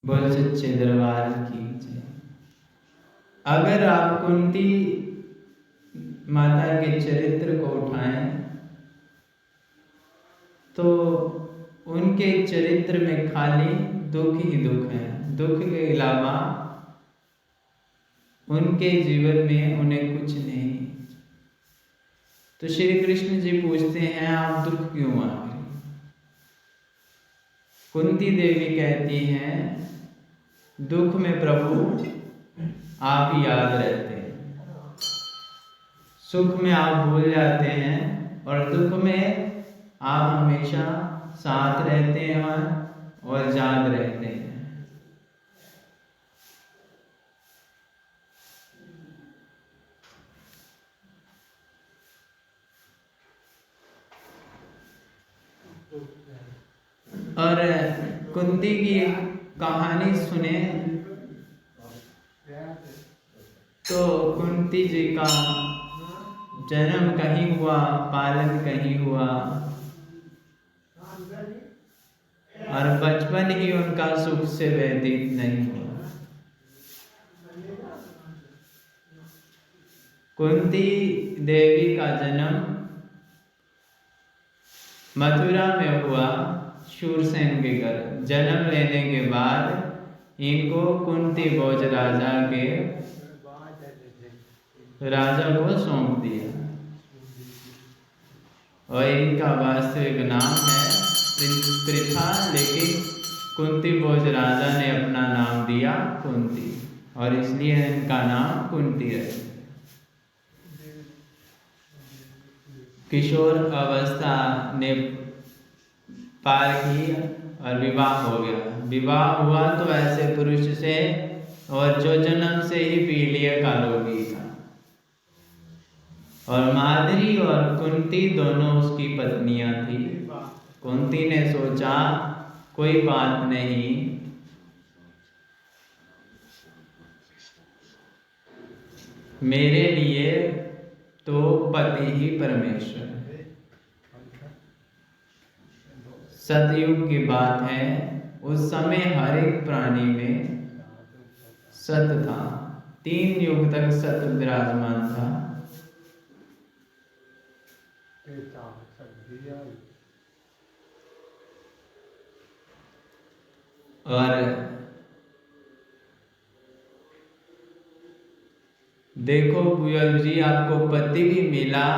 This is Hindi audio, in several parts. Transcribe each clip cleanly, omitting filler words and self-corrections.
बोल सच्चे दरबार की जय। अगर आप कुंती माता के चरित्र को उठाएं तो उनके चरित्र में खाली दुख ही दुख है। दुख के अलावा उनके जीवन में उन्हें कुछ नहीं। तो श्री कृष्ण जी पूछते हैं आप दुख क्यों आ गए? कुंती देवी कहती हैं दुख में प्रभु आप ही याद रहते हैं, सुख में आप भूल जाते हैं और दुख में आप हमेशा साथ रहते हैं और याद रहते हैं। और कुंती की एक कहानी सुने तो कुंती जी का जन्म कहीं हुआ, पालन कहीं हुआ और बचपन ही उनका सुख से व्यतीत नहीं हुआ। कुंती देवी का जन्म मथुरा में हुआ शूरसेन के घर। जन्म लेने के बाद इनको कुंती भोज राजा को सौंप दिया और इनका वास्तविक नाम है पृथा, लेकिन कुंती भोज राजा ने अपना नाम दिया कुंती और इसलिए इनका नाम कुंती है। किशोर अवस्था ने पार की और विवाह हो गया। विवाह हुआ तो ऐसे पुरुष से और जो जन्म से ही पीलिया का रोगी था। और माद्री और कुंती दोनों उसकी पत्नियां थी। कुंती ने सोचा कोई बात नहीं, मेरे लिए तो पति ही परमेश्वर है। सतयुग की बात है, उस समय हर एक प्राणी में सत था। 3 युग तक सत विराजमान था। और देखो बुयल जी, आपको पति भी मिला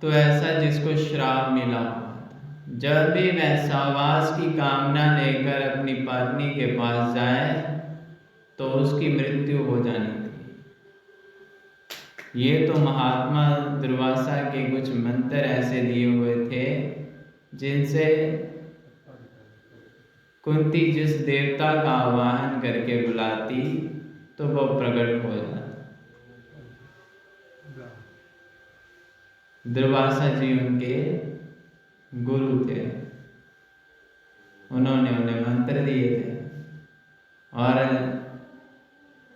तो ऐसा जिसको श्राप मिला। जब भी वह सहवास की कामना लेकर अपनी पत्नी के पास जाए तो उसकी मृत्यु हो जानी थी। ये तो महात्मा दुर्वासा के कुछ मंत्र ऐसे दिए हुए थे जिनसे कुंती जिस देवता का आवाहन करके बुलाती तो वो प्रकट हो जाता। दुर्वासा जी उनके गुरु थे, उन्होंने उन्हें मंत्र दिए थे और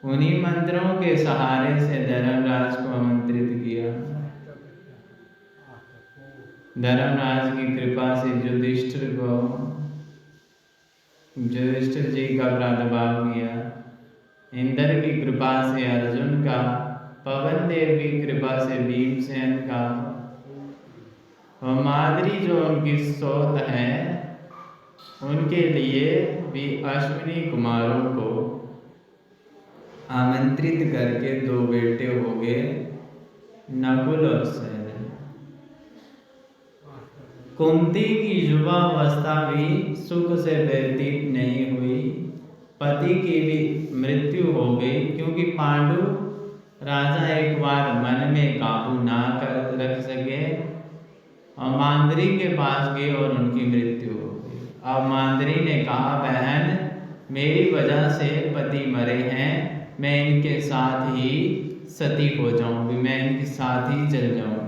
उन्हीं मंत्रों के सहारे से धर्मराज को आमंत्रित किया। धर्मराज की कृपा से युधिष्ठिर जी का प्रादुर्भाव किया। इंद्र की कृपा से अर्जुन का, पवन देव की कृपा से भीमसेन का और माद्री जो उनकी सौत है उनके लिए भी अश्विनी कुमारों को आमंत्रित करके 2 बेटे हो गए, नकुल और सहदेव। कुंती की युवावस्था भी सुख से व्यतीत नहीं हुई। पति की भी मृत्यु हो गई क्योंकि पांडु राजा एक बार मन में काबू ना कर रख सके और मांद्री के पास गए और उनकी मृत्यु हो गई। अब मांद्री ने कहा, बहन मेरी वजह से पति मरे हैं, मैं इनके साथ ही सती हो जाऊंगी, मैं इनके साथ ही चल जाऊंगी।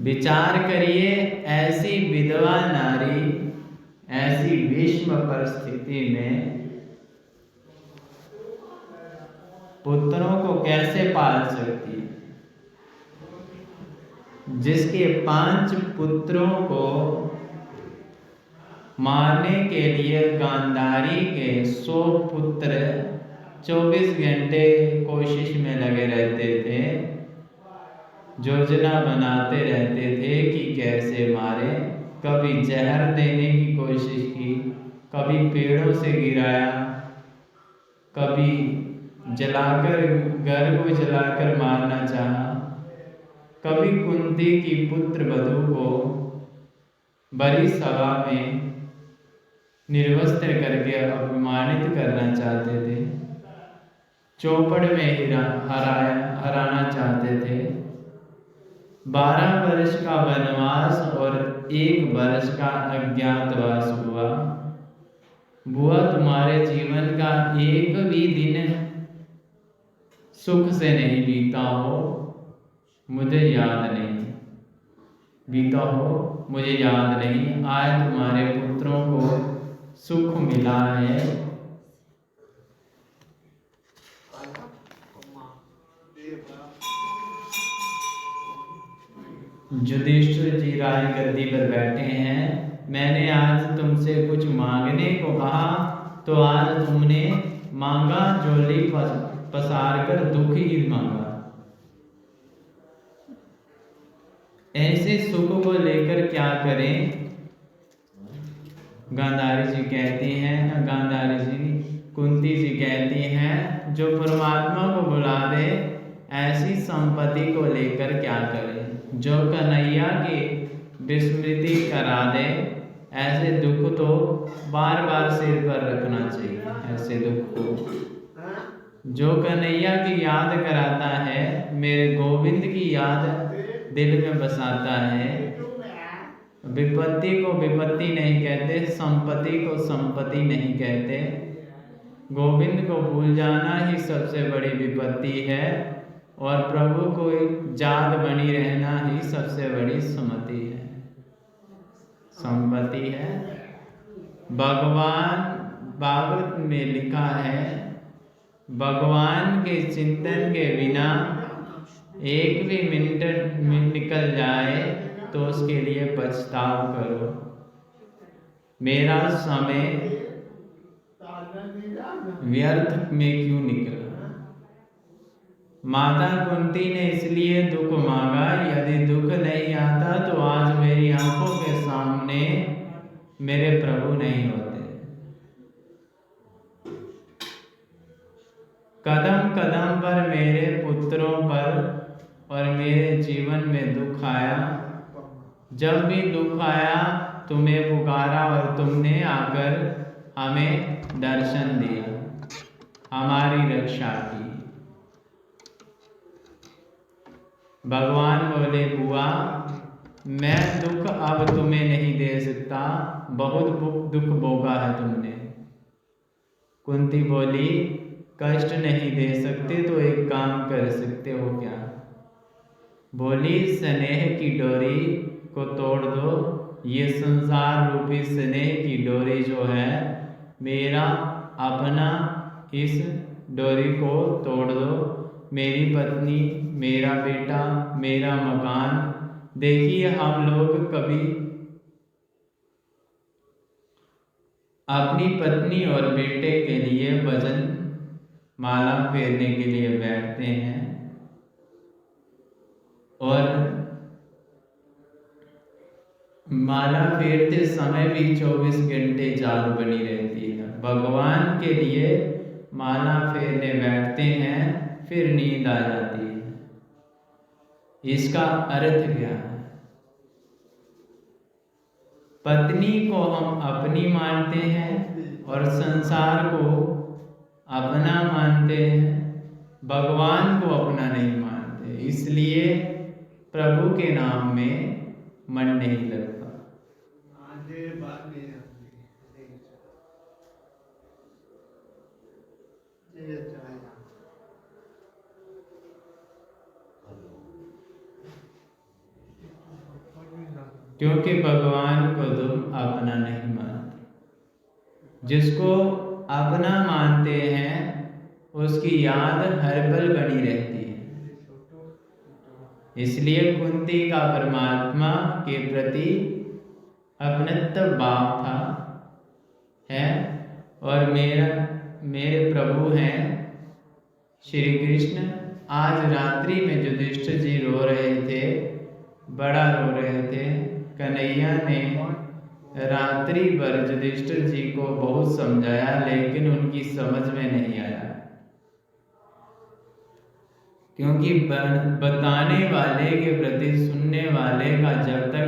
विचार करिए, ऐसी विधवा नारी ऐसी विषम परिस्थिति में पुत्रों को कैसे पाल सकती है? जिसके 5 पुत्रों को मारने के लिए गांधारी के 100 पुत्र 24 घंटे कोशिश में लगे रहते थे, योजना बनाते रहते थे कि कैसे मारे। कभी जहर देने की कोशिश की, कभी पेड़ों से गिराया, कभी जलाकर घर को जलाकर मारना चाहा, कभी कुंती की पुत्र वधू को बड़ी सभा में निर्वस्त्र करके अपमानित करना चाहते थे, चौपड़ में हराना चाहते थे। 12 वर्ष का वनवास और 1 वर्ष का अज्ञातवास हुआ। बुआ, तुम्हारे जीवन का एक भी दिन सुख से नहीं बीता हो, मुझे याद नहीं बीता हो, मुझे याद नहीं। आज तुम्हारे पुत्रों को सुख मिला है। युधिष्ठिर जी राज गद्दी पर बैठे हैं। मैंने आज तुमसे कुछ मांगने को कहा तो आज तुमने मांगा झोली पसार कर दुख ही मांगा। ऐसे सुख को लेकर क्या करें? गांधारी जी कहती हैं, गांधारी जी कुंती जी कहती हैं, जो परमात्मा को बुला दे ऐसी संपत्ति को लेकर क्या करें? जो कन्हैया की विस्मृति करा दे ऐसे दुख तो बार बार सिर पर रखना चाहिए। ऐसे दुख को जो कन्हैया की याद कराता है, मेरे गोविंद की याद दिल में बसाता है। विपत्ति को विपत्ति नहीं कहते, संपत्ति को संपत्ति नहीं कहते। गोविंद को भूल जाना ही सबसे बड़ी विपत्ति है और प्रभु को याद बनी रहना ही सबसे बड़ी सम्मति है, संपत्ति है। भगवान भागवत में लिखा है, भगवान के चिंतन के बिना एक भी मिनट निकल जाए तो उसके लिए पछताव करो। मेरा समय व्यर्थ में क्यों निकला? माता कुंती ने इसलिए दुख मांगा, यदि दुख नहीं आता तो आज मेरी आंखों के सामने मेरे प्रभु नहीं होते। कदम कदम पर मेरे पुत्रों पर और मेरे जीवन में दुख आया। जब भी दुख आया तुम्हें पुकारा और तुमने आकर हमें दर्शन दिया, हमारी रक्षा की। भगवान बोले, बुआ मैं दुख अब तुम्हें नहीं दे सकता, बहुत दुख भोगा है तुमने। कुंती बोली, कष्ट नहीं दे सकते तो एक काम कर सकते हो क्या? बोली, स्नेह की डोरी को तोड़ दो। ये संसार रूपी स्नेह की डोरी जो है मेरा अपना, इस डोरी को तोड़ दो। मेरी पत्नी, मेरा बेटा, मेरा मकान। देखिए हम लोग कभी अपनी पत्नी और बेटे के लिए भजन माला फेरने के लिए बैठते हैं और माला फेरते समय भी 24 घंटे जाग बनी रहती है। भगवान के लिए माला फेरने बैठते हैं, फिर नींद आ जाती है। इसका अर्थ क्या है? पत्नी को हम अपनी मानते हैं और संसार को अपना मानते हैं, भगवान को अपना नहीं मानते, इसलिए प्रभु के नाम में मन नहीं लगता। क्योंकि भगवान को तुम अपना नहीं मानते। जिसको अपना मानते हैं उसकी याद हर पल बनी रहती है। इसलिए कुंती का परमात्मा के प्रति अपनत्व भाव था। और मेरे प्रभु हैं श्री कृष्ण। आज रात्रि में युधिष्ठिर जी रो रहे थे, बड़ा रो रहे थे। कन्हैया ने रात्रि भर युधिष्ठिर जी को बहुत समझाया, लेकिन उनकी समझ में नहीं आया, क्योंकि बताने वाले के प्रति सुनने वाले का जब तक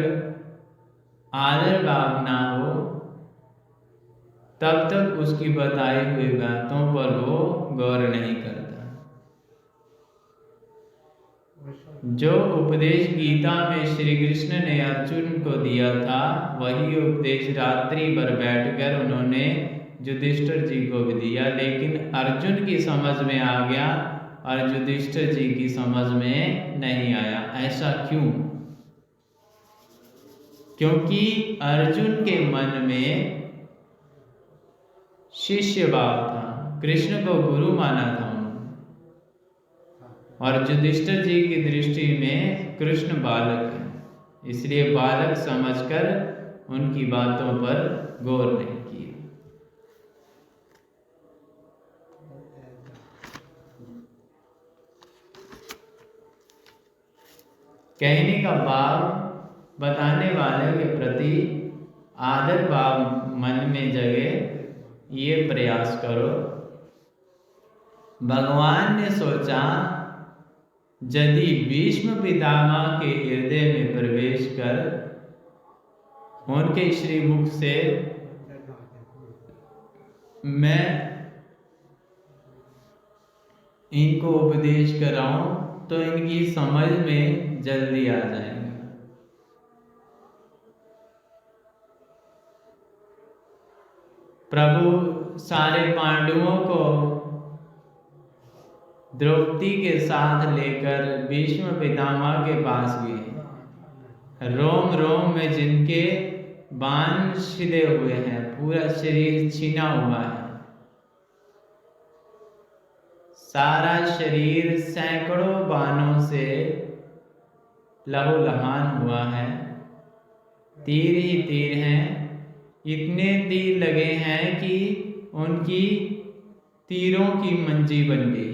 आदर भाव ना हो, तब तक उसकी बताई हुई बातों पर वो गौर नहीं करता। जो उपदेश गीता में श्री कृष्ण ने अर्जुन को दिया था, वही उपदेश रात्रि भर बैठकर उन्होंने युधिष्ठिर जी को भी दिया, लेकिन अर्जुन की समझ में आ गया और युधिष्ठिर जी की समझ में नहीं आया। ऐसा क्यों? क्योंकि अर्जुन के मन में शिष्य भाव था, कृष्ण को गुरु माना था, और युधिष्ठिर जी की दृष्टि में कृष्ण बालक है, इसलिए बालक समझकर उनकी बातों पर गौर नहीं किया। कहने का भाव, बताने वाले के प्रति आदर भाव मन में जगे, ये प्रयास करो। भगवान ने सोचा, यदि भीष्म पितामह के हृदय में प्रवेश कर उनके श्रीमुख से मैं इनको उपदेश कराऊं, तो इनकी समझ में जल्दी आ जाएगा। प्रभु सारे पांडवों को द्रौपदी के साथ लेकर भीष्म पितामह के पास गए। रोम रोम में जिनके बाण छिदे हुए हैं, पूरा शरीर छिना हुआ है, सारा शरीर सैकड़ों बाणों से लहूलुहान हुआ है, तीर ही तीर हैं, इतने तीर लगे हैं कि उनकी तीरों की मंजी बन गई,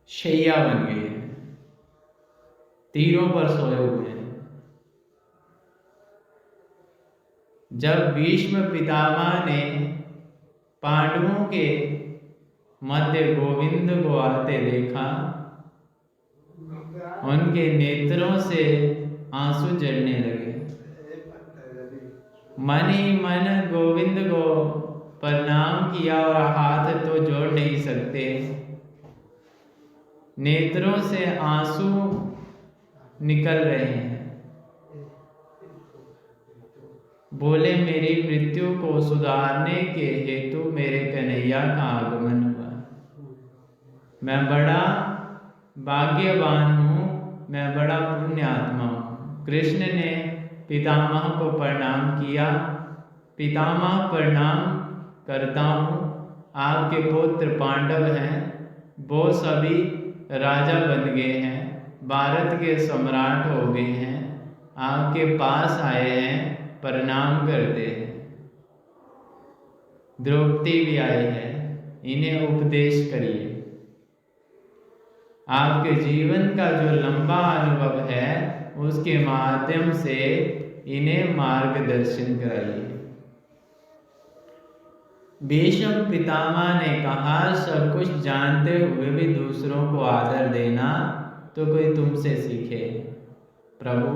शैया बन गई है, तीरों पर सोए हुए हैं। जब भीष्म पितामह ने पांडवों के मध्य गोविंद को आते देखा, उनके नेत्रों से आंसू झरने लगे। मन ही मन गोविंद को प्रणाम किया और हाथ तो जोड़ नहीं सकते, नेत्रों से आंसू निकल रहे हैं। बोले, मेरी मृत्यु को सुधारने के हेतु मेरे कन्हैया का आगमन हुआ। मैं बड़ा भाग्यवान हूँ, मैं बड़ा पुण्यात्मा हूँ। कृष्ण ने पितामह को प्रणाम किया। पितामह, प्रणाम करता हूँ, आपके पुत्र पांडव हैं, वो सभी राजा बन गए हैं, भारत के सम्राट हो गए हैं, आपके पास आए हैं, प्रणाम करते हैं। द्रौपदी भी आई है, इन्हें उपदेश करिए। आपके जीवन का जो लंबा अनुभव है, उसके माध्यम से इन्हें मार्गदर्शन कराइए। भीष्म पितामह ने कहा, सब कुछ जानते हुए भी दूसरों को आदर देना तो कोई तुमसे सीखे। प्रभु,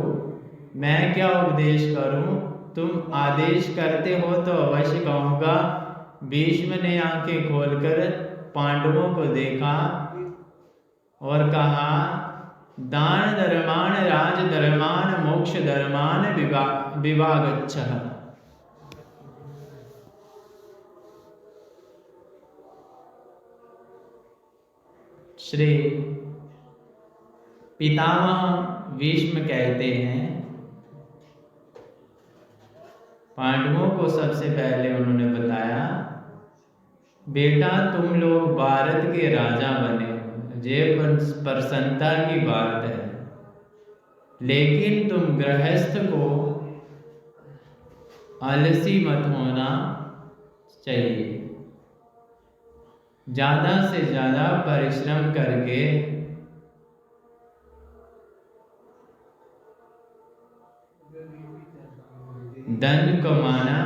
मैं क्या उपदेश करूं? तुम आदेश करते हो तो अवश्य कहूँगा। भीष्म ने आंखें खोलकर पांडवों को देखा और कहा, दान धर्मान राज धर्मान मोक्ष धर्मान विभागच्छः। श्री पितामह भीष्म कहते हैं, पांडवों को सबसे पहले उन्होंने बताया, बेटा तुम लोग भारत के राजा बने हो, ये प्रसन्नता की बात है, लेकिन तुम गृहस्थ को आलसी मत होना चाहिए। ज़्यादा से ज़्यादा परिश्रम करके धन कमाना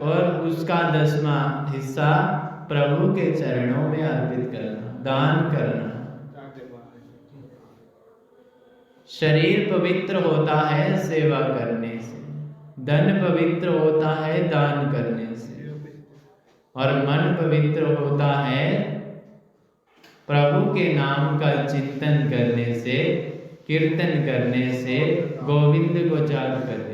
और उसका 10वां हिस्सा प्रभु के चरणों में अर्पित करना, दान करना। शरीर पवित्र होता है सेवा करने से, धन पवित्र होता है दान करने से, और मन पवित्र होता है प्रभु के नाम का चिंतन करने से, कीर्तन करने से, गोविंद को याद करने से।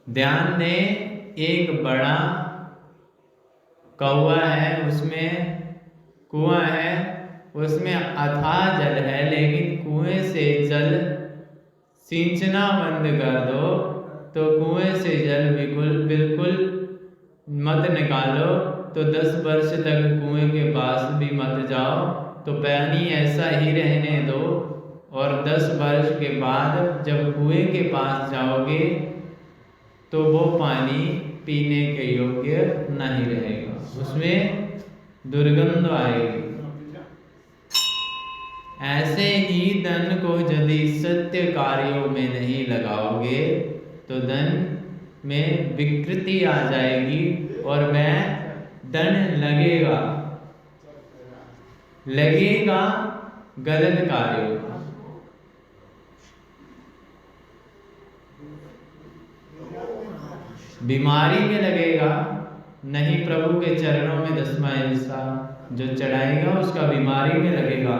ध्यान दें, एक बड़ा कौवा है, उसमें कुआं है, उसमें अथाह जल है, लेकिन कुएं से जल सींचना बंद कर दो तो कुएं से जल बिल्कुल मत निकालो तो 10 वर्ष तक कुएं के पास भी मत जाओ, तो पानी ऐसा ही रहने दो, और 10 वर्ष के बाद जब कुएं के पास जाओगे तो वो पानी पीने के योग्य नहीं रहेगा, उसमें दुर्गंध आएगी। ऐसे ही धन को यदि सत्य कार्यों में नहीं लगाओगे तो धन में विकृति आ जाएगी और वह धन लगेगा गलत कार्यों में। बीमारी में लगेगा, नहीं प्रभु के चरणों में 10वां हिस्सा जो चढ़ाएगा उसका बीमारी में लगेगा।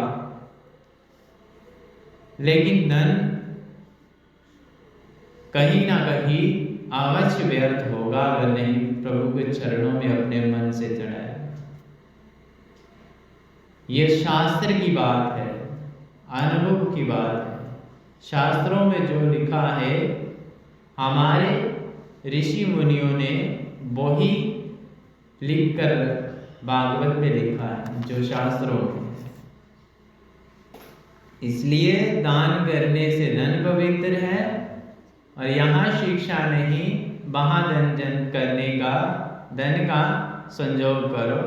लेकिन धन कहीं ना कहीं अवश्य व्यर्थ होगा अगर नहीं प्रभु के चरणों में अपने मन से चढ़ाए। ये शास्त्र की बात है, अनुभव की बात है। शास्त्रों में जो लिखा है हमारे ऋषि मुनियों ने वही लिखकर भागवत में लिखा है, जो शास्त्रों में। इसलिए दान करने से धन पवित्र है, और यहाँ शिक्षा नहीं, वहाँ धन करने का, धन का संयोग करो,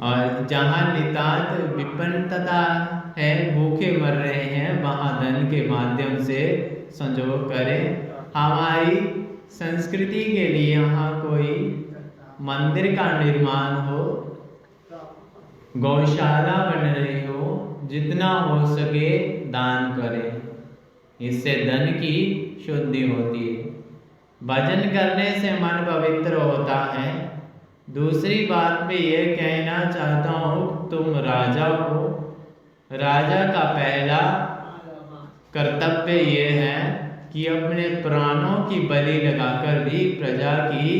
और जहाँ नितांत विपन्नता है, भूखे मर रहे हैं, वहाँ धन के माध्यम से संयोग करें। हमारी संस्कृति के लिए यहाँ कोई मंदिर का निर्माण हो, गौशाला बन रही हो, जितना हो सके दान करें, इससे धन की शुद्धि होती है। भजन करने से मन पवित्र होता है। दूसरी बात में ये कहना चाहता हूँ, तुम राजा हो, राजा का पहला कर्तव्य ये है कि अपने प्राणों की बलि लगाकर भी प्रजा की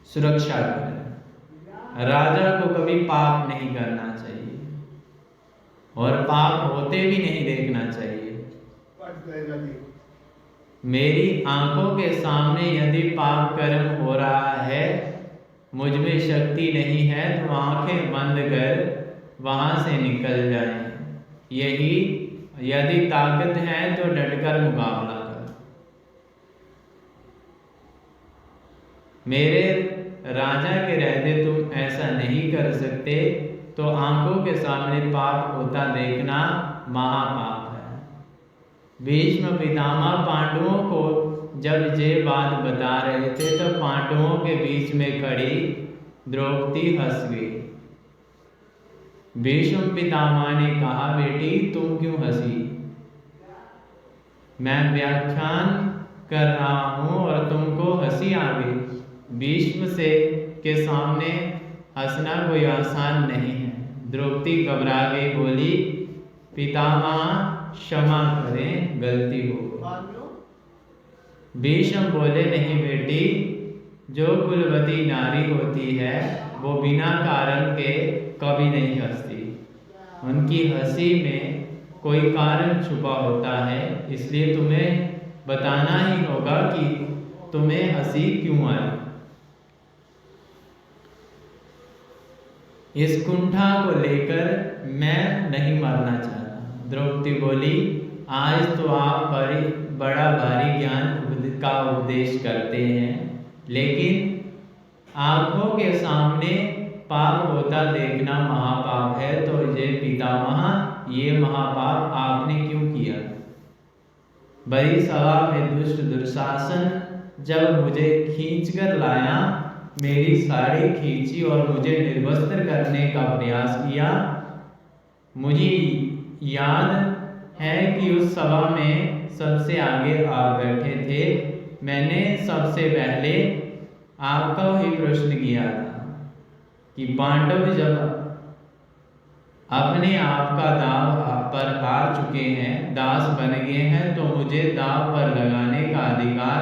सुरक्षा करें। राजा को कभी पाप नहीं करना चाहिए और पाप होते भी नहीं देखना चाहिए। मेरी आंखों के सामने यदि पाप कर्म हो रहा है, मुझ में शक्ति नहीं है, तो आंखें बंद कर वहां से निकल जाएं। यही यदि ताकत है तो डटकर मुकाबला कर। मेरे राजा के रहते तुम ऐसा नहीं कर सकते, तो आंखों के सामने पाप होता देखना महापाप है। भीष्म पितामह पांडवों को जब ये बात बता रहे थे तो पांडवों के बीच में खड़ी द्रौपदी हंस गई। भीष्म पितामह ने कहा, बेटी तुम क्यों हंसी? मैं व्याख्यान कर रहा हूं और तुमको हंसी आ गई। भीष्म से के सामने हंसना कोई आसान नहीं है। द्रौपदी घबरा गई, बोली, पितामह क्षमा करें, गलती हो गई। भीष्म बोले, नहीं बेटी, जो कुलवती नारी होती है वो बिना कारण के कभी नहीं हंसती। उनकी हंसी में कोई कारण छुपा होता है, इसलिए तुम्हें बताना ही होगा कि तुम्हें हंसी क्यों आई। इस कुंठा को लेकर मैं नहीं मरना चाहता। द्रौपदी बोली, आज तो आप बड़ा भारी ज्ञान का उपदेश करते हैं, लेकिन आंखों के सामने पाप होता देखना महापाप है। तो ये पितामह, ये महापाप आपने क्यों किया? बड़ी सभा में दुष्ट दुशासन जब मुझे खींचकर लाया, मेरी साड़ी खींची और मुझे निर्वस्त्र करने का प्रयास किया। मुझे याद है कि उस सभा में सबसे आगे आ बैठे थे। मैंने सबसे पहले आपका ही प्रश्न किया था कि पांडव जब अपने आप का दाव पर हार चुके हैं, दास बन गए हैं, तो मुझे दाव पर लगाने का अधिकार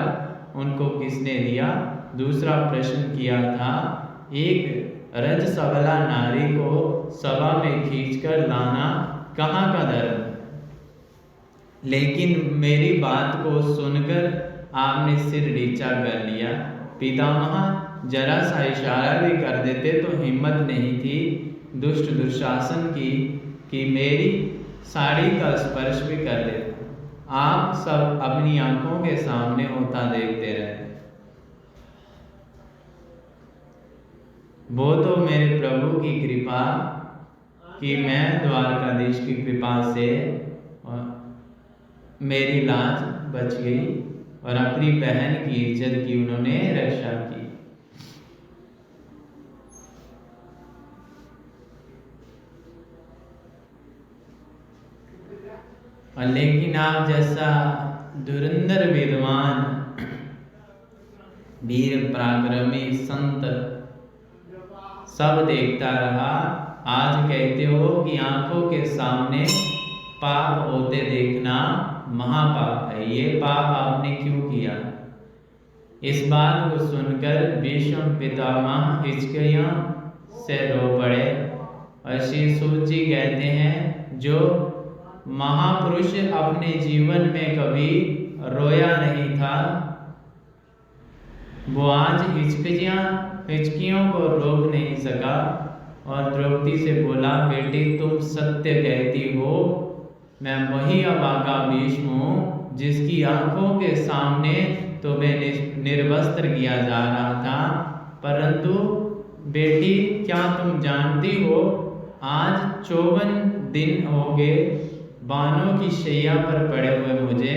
उनको किसने दिया? दूसरा प्रश्न किया था, एक रज सबला नारी को सभा में खींचकर लाना कहाँ का धर्म? लेकिन मेरी बात को सुनकर आपने सिर नीचा कर लिया। पितामह जरा सा इशारा भी कर देते तो हिम्मत नहीं थी दुष्ट दुशासन की कि मेरी साड़ी का स्पर्श भी कर लेते। आप सब अपनी आंखों के सामने होता देखते रहे। वो तो मेरे प्रभु की कृपा कि मैं द्वारकाधीश की कृपा से मेरी लाज बच गई और अपनी बहन की इज्जत की उन्होंने रक्षा की। और लेकिन आप जैसा धुरंधर विद्वान, वीर पराक्रमी संत सब देखता रहा, आज कहते हो कि आंखों के सामने पाप होते देखना महापाप है। ये पाप आपने क्यों किया? इस बात को सुनकर भीष्म पितामह हिचकियां से रो पड़े और श्री सूत जी कहते हैं, जो महापुरुष अपने जीवन में कभी रोया नहीं था, वो आज हिचकियों को रोक नहीं सका और द्रौपदी से बोला, बेटी तुम सत्य कहती हो, मैं वही अभागा भीष्म हूँ जिसकी आंखों के सामने तुम्हें निर्वस्त्र किया जा रहा था। परंतु बेटी, क्या तुम जानती हो, आज 54 दिन हो गए बाणों की शैया पर पड़े हुए मुझे।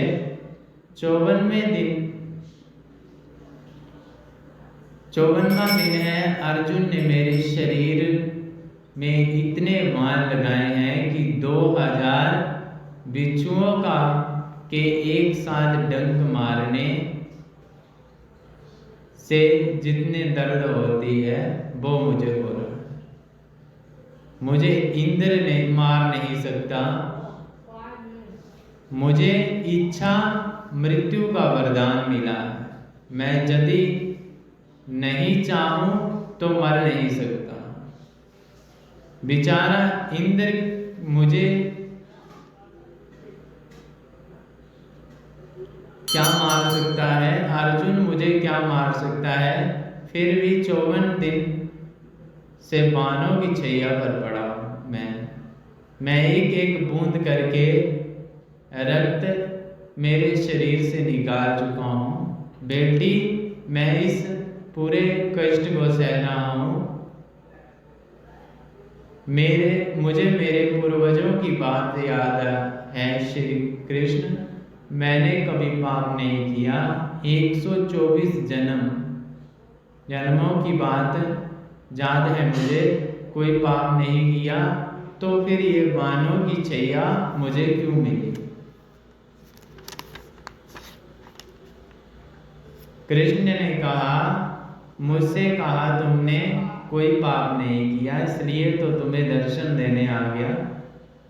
54वां दिन है, अर्जुन ने मेरे शरीर में इतने बाण लगाए हैं कि 2000 बिच्छुओं के एक साथ डंक मारने से जितने दर्द होती है वो मुझे हो रहा है। मुझे इंद्र ने मार नहीं सकता। मुझे इच्छा मृत्यु का वरदान मिला। मैं यदि नहीं चाहूं तो मर नहीं सकता। बेचारा इंद्र मुझे क्या मार सकता है, अर्जुन मुझे क्या मार सकता है? फिर भी 54 दिन से बाणों की छैया पर पड़ा मैं एक एक बूंद करके रक्त मेरे शरीर से निकाल चुका हूँ। बेटी, मैं इस पूरे कष्ट को सह रहा हूँ। मुझे मेरे पूर्वजों की बात याद है श्री कृष्ण, मैंने कभी पाप नहीं किया। 124 जन्मों की बात याद है मुझे, कोई पाप नहीं किया, तो फिर ये बाणों की छैया मुझे क्यों मिली? कृष्ण ने कहा, मुझसे कहा तुमने कोई पाप नहीं किया, इसलिए तो तुम्हें दर्शन देने आ गया,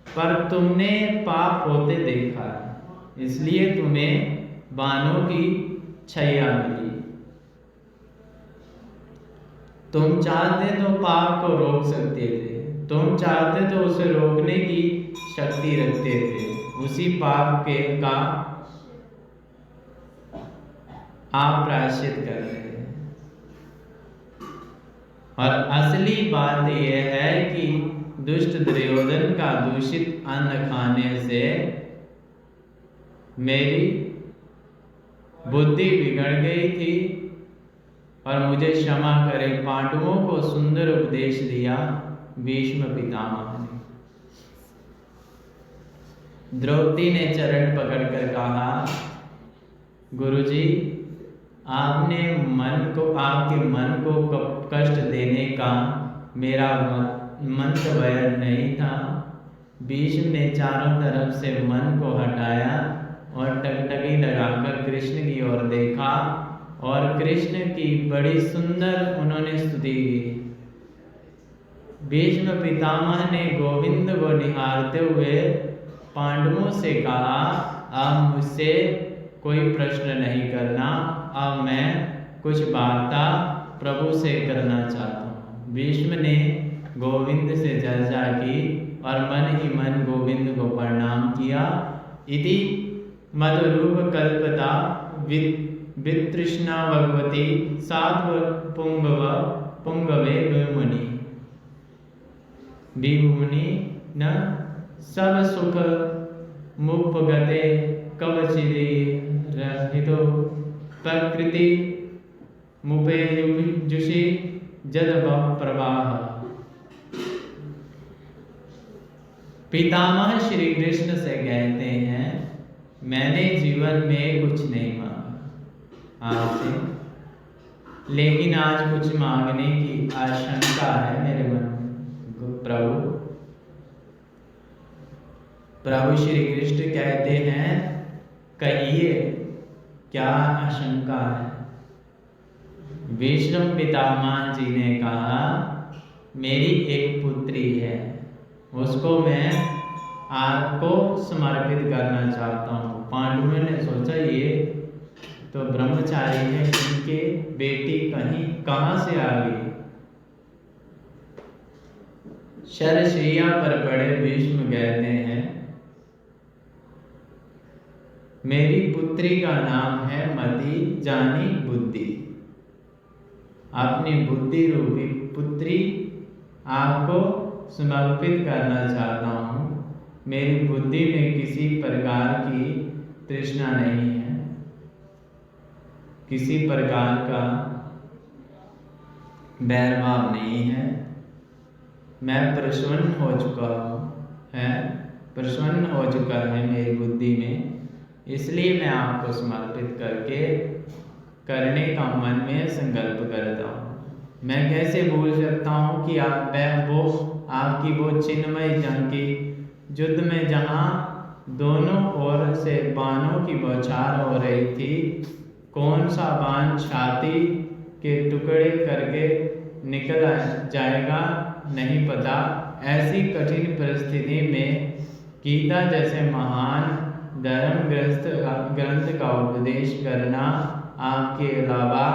पर तुमने पाप होते देखा, इसलिए तुम्हें बाणों की छैया मिली। तुम चाहते तो पाप को रोक सकते थे, तुम चाहते तो उसे रोकने की शक्ति रखते थे। उसी पाप का आप प्रायश्चित कर रहे हैं। और असली बात यह है कि दुष्ट दुर्योधन का दूषित अन्न खाने से मेरी बुद्धि बिगड़ गई थी और मुझे क्षमा करें। पांडवों को सुंदर उपदेश दिया भीष्म पितामह ने। द्रौपदी ने चरण पकड़कर कहा, गुरुजी, आपके मन को कष्ट देने का मेरा मंतव्य नहीं था। भीष्म ने चारों तरफ से मन को हटाया और टकटकी लगाकर कृष्ण की ओर देखा और कृष्ण की बड़ी सुंदर उन्होंने स्तुति की। भीष्म पितामह ने गोविंद को निहारते हुए पांडवों से कहा, अब मुझसे कोई प्रश्न नहीं करना, अब मैं कुछ वार्ता प्रभु से करना चाहता हूँ। भीष्म ने गोविंद से चर्चा की और मन ही मन गोविंद को प्रणाम किया। इति मधुरूप कल्पता वितृष्णा भगवती साध्व पुंगवे विमुनि न सब सुख मुपगते कवचिदे रहितो प्रकृति मुपे जुषि जद प्रवाह। पितामह श्री कृष्ण से कहते हैं, मैंने जीवन में कुछ नहीं मांगा आज से, लेकिन आज कुछ मांगने की आशंका है मेरे मन में। प्रभु श्री कृष्ण कहते हैं, कहिए क्या आशंका है। भीष्म पितामह जी ने कहा, मेरी एक पुत्री है, उसको मैं आपको समर्पित करना चाहता हूँ। पांडवों ने सोचा ये तो ब्रह्मचारी है, इनके बेटी कहाँ से आ गई। शरशैया पर पड़े भीष्म कहते हैं, मेरी पुत्री का नाम है मति जानी बुद्धि। अपनी बुद्धि रूपी पुत्री आपको समर्पित करना चाहता हूँ। मेरी बुद्धि में किसी प्रकार की तृष्णा नहीं है, किसी प्रकार का बैरभाव नहीं है। मैं प्रसन्न हो चुका है मेरी बुद्धि में, इसलिए मैं आपको समर्पित करने का मन में संकल्प करता हूँ। मैं कैसे भूल सकता हूँ कि आपकी वो चिन्मय झांकी युद्ध में जहाँ दोनों ओर से बाणों की बौछार हो रही थी, कौन सा बाण छाती के टुकड़े करके निकल जाएगा नहीं पता। ऐसी कठिन परिस्थिति में गीता जैसे महान धर्म ग्रंथ का उपदेश करना आपके अलावा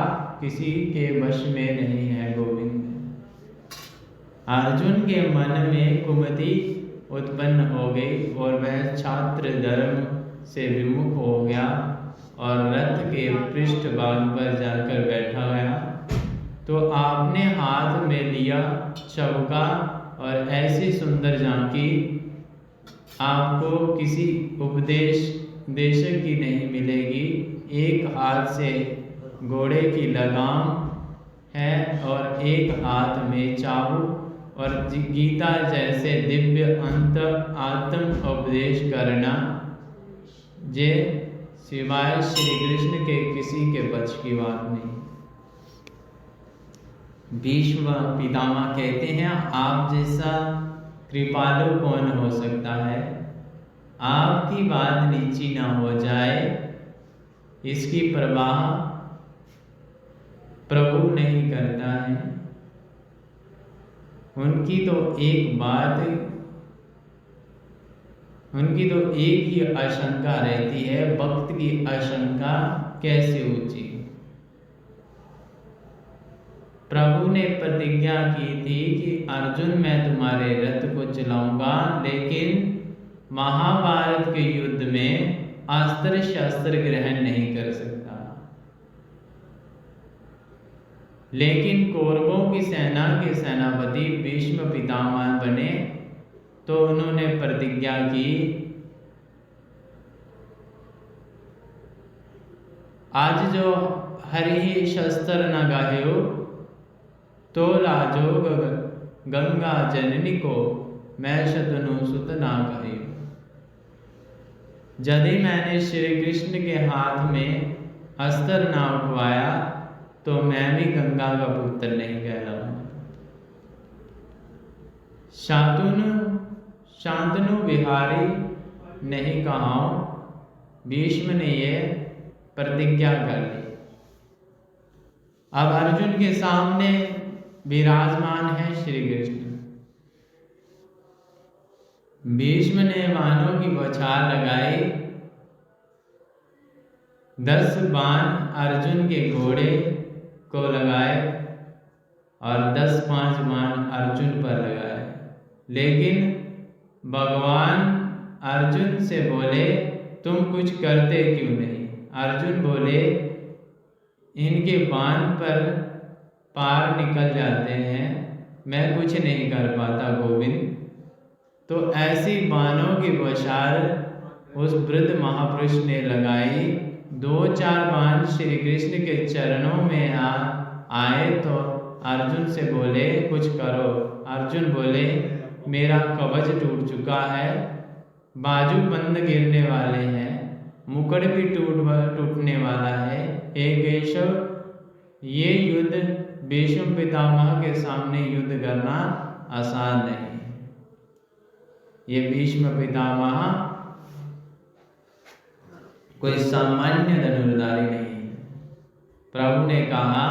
किसी के वश में नहीं है गोविंद। अर्जुन के मन में कुमति उत्पन्न हो गई और वह छात्र धर्म से विमुख हो गया और रथ के पृष्ठभाग पर जाकर बैठा गया। तो आपने हाथ में लिया चौका और ऐसी सुंदर झांकी आपको किसी उपदेशक की नहीं मिलेगी। एक हाथ से घोड़े की लगाम है और एक हाथ में चाबुक और गीता जैसे दिव्य आत्म उपदेश करना जे सिवाय श्री कृष्ण के किसी के बच की बात नहीं। भीष्म पितामह कहते हैं, आप जैसा कृपालु कौन हो सकता है। आपकी बात नीची ना हो जाए इसकी परवाह प्रभु नहीं करता है। उनकी तो एक ही आशंका रहती है, भक्त की आशंका कैसे ऊंची। प्रभु ने प्रतिज्ञा की थी कि अर्जुन मैं तुम्हारे रथ को चलाऊंगा, लेकिन महाभारत के युद्ध में अस्त्र शस्त्र ग्रहण नहीं कर सकता। लेकिन कौरवों की सेना के सेनापति भीष्म पितामह बने तो उन्होंने प्रतिज्ञा की, आज जो हरि शस्त्र न गाह्यो तो लाजो गंगा जननी को मैं शतनु सुत ना कहियो। यदि मैंने श्री कृष्ण के हाथ में अस्त्र ना उठवाया तो मैं भी गंगा का पुत्र नहीं कहलाऊंगा। शांतनु विहारी नहीं कहाओ, भीष्म ने ये प्रतिज्ञा कर ली। अब अर्जुन के सामने विराजमान है श्री कृष्ण। भीष्म ने बाणों की बौछार लगाई, 10 बाण अर्जुन के घोड़े को लगाए और 10-5 बाण अर्जुन पर लगाए। लेकिन भगवान अर्जुन से बोले, तुम कुछ करते क्यों नहीं? अर्जुन बोले, इनके बाण पर पार निकल जाते हैं, मैं कुछ नहीं कर पाता गोविंद। तो ऐसी बाणों की बौछार उस वृद्ध महापुरुष ने लगाई। 2-4 बाण श्री कृष्ण के चरणों में आए तो अर्जुन से बोले, कुछ करो। अर्जुन बोले, मेरा कवच टूट चुका है, बाजू बंद गिरने वाले हैं, मुकुट भी टूटने वाला है। हे केशव, ये युद्ध भीष्म पितामह के सामने युद्ध करना आसान नहीं। ये भीष्म पितामह कोई सामान्य धनुर्धारी नहीं। प्रभु ने कहा,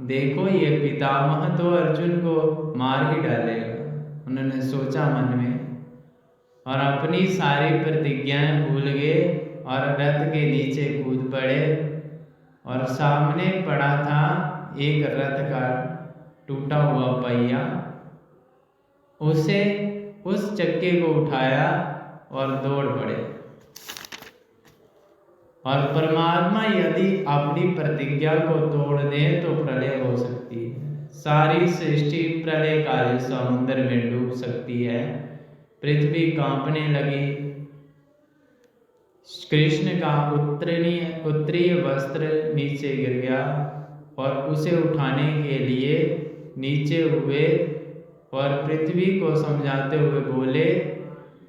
देखो ये पितामह तो अर्जुन को मार ही डालेगा। उन्होंने सोचा मन में और अपनी सारी प्रतिज्ञाएं भूल गए और रथ के नीचे कूद पड़े। और सामने पड़ा था एक रथ का टूटा हुआ पहिया, उस चक्के को उठाया और दौड़ पड़े। और परमात्मा यदि अपनी प्रतिज्ञा को तोड़ दे तो प्रलय हो सकती है। सारी सृष्टि प्रलयकारी समुद्र में डूब सकती है। पृथ्वी कांपने लगी। कृष्ण का उत्तरीय वस्त्र नीचे गिर गया और उसे उठाने के लिए नीचे हुए और पृथ्वी को समझाते हुए बोले,